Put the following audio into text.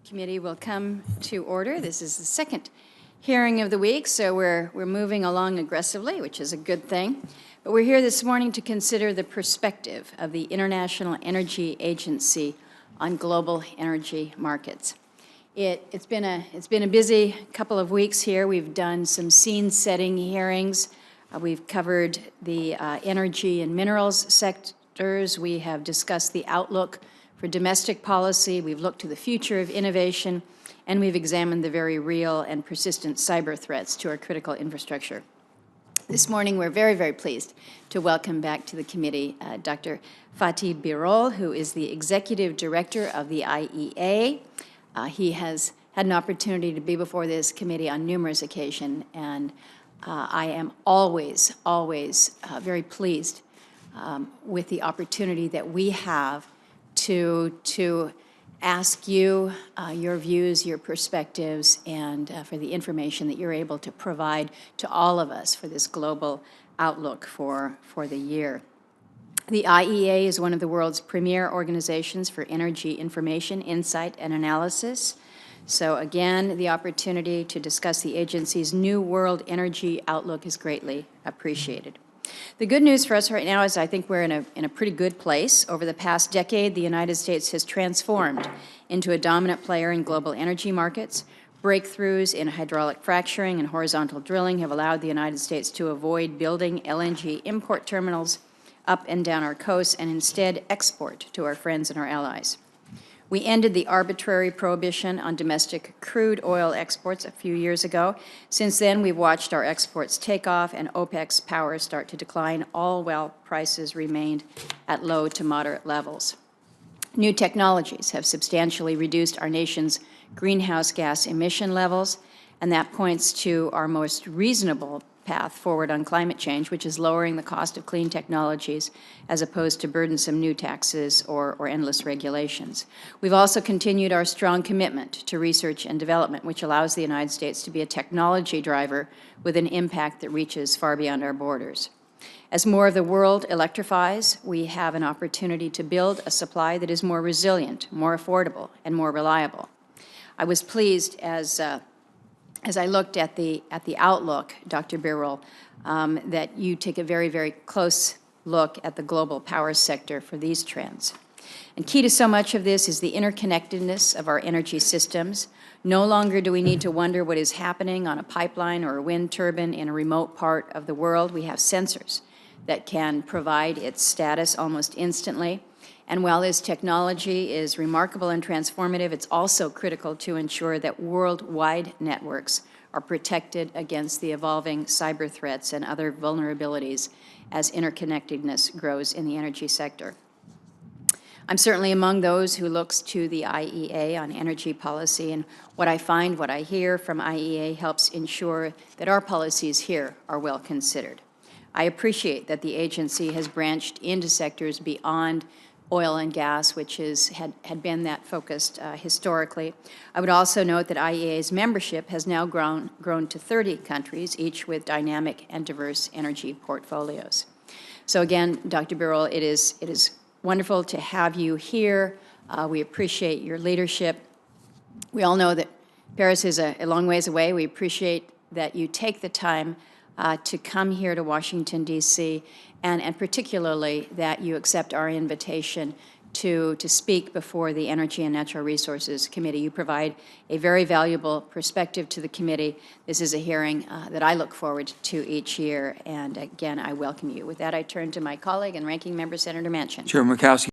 Committee will come to order. This is the second hearing of the week, so we're moving along aggressively, which is a good thing. But we're here this morning to consider the perspective of the International Energy Agency on global energy markets. It's been a busy couple of weeks here. We've done some scene-setting hearings. We've covered the energy and minerals sectors. We have discussed the outlook for domestic policy. We've looked to the future of innovation, and we've examined the very real and persistent cyber threats to our critical infrastructure. This morning, we're very, very pleased to welcome back to the committee Dr. Fatih Birol, who is the Executive Director of the IEA. He has had an opportunity to be before this committee on numerous occasions, and I am always very pleased with the opportunity that we have to ask you your views, your perspectives, and for the information that you're able to provide to all of us for this global outlook for the year. The IEA is one of the world's premier organizations for energy information, insight, and analysis. So again, the opportunity to discuss the agency's new world energy outlook is greatly appreciated. The good news for us right now is I think we're in a pretty good place. Over the past decade, the United States has transformed into a dominant player in global energy markets. Breakthroughs in hydraulic fracturing and horizontal drilling have allowed the United States to avoid building LNG import terminals up and down our coasts and instead export to our friends and our allies. We ended the arbitrary prohibition on domestic crude oil exports a few years ago. Since then, we've watched our exports take off and OPEC's power start to decline, all while prices remained at low to moderate levels. New technologies have substantially reduced our nation's greenhouse gas emission levels, and that points to our most reasonable path forward on climate change, which is lowering the cost of clean technologies as opposed to burdensome new taxes or endless regulations. We've also continued our strong commitment to research and development, which allows the United States to be a technology driver with an impact that reaches far beyond our borders. As more of the world electrifies, we have an opportunity to build a supply that is more resilient, more affordable, and more reliable. I was pleased as I looked at the outlook, Dr. Birol, that you take a very, very close look at the global power sector for these trends. And key to so much of this is the interconnectedness of our energy systems. No longer do we need to wonder what is happening on a pipeline or a wind turbine in a remote part of the world. We have sensors that can provide its status almost instantly. And while this technology is remarkable and transformative, it's also critical to ensure that worldwide networks are protected against the evolving cyber threats and other vulnerabilities as interconnectedness grows in the energy sector. I'm certainly among those who looks to the IEA on energy policy, and what I find, what I hear from IEA helps ensure that our policies here are well considered. I appreciate that the agency has branched into sectors beyond oil and gas, which had been that focused historically. I would also note that IEA's membership has now grown to 30 countries, each with dynamic and diverse energy portfolios. So again, Dr. Birol, it is wonderful to have you here. We appreciate your leadership. We all know that Paris is a long ways away. We appreciate that you take the time to come here to Washington, D.C., and particularly that you accept our invitation to speak before the Energy and Natural Resources Committee. You provide a very valuable perspective to the committee. This is a hearing that I look forward to each year, and again, I welcome you. With that, I turn to my colleague and ranking member, Senator Manchin. Chair Murkowski.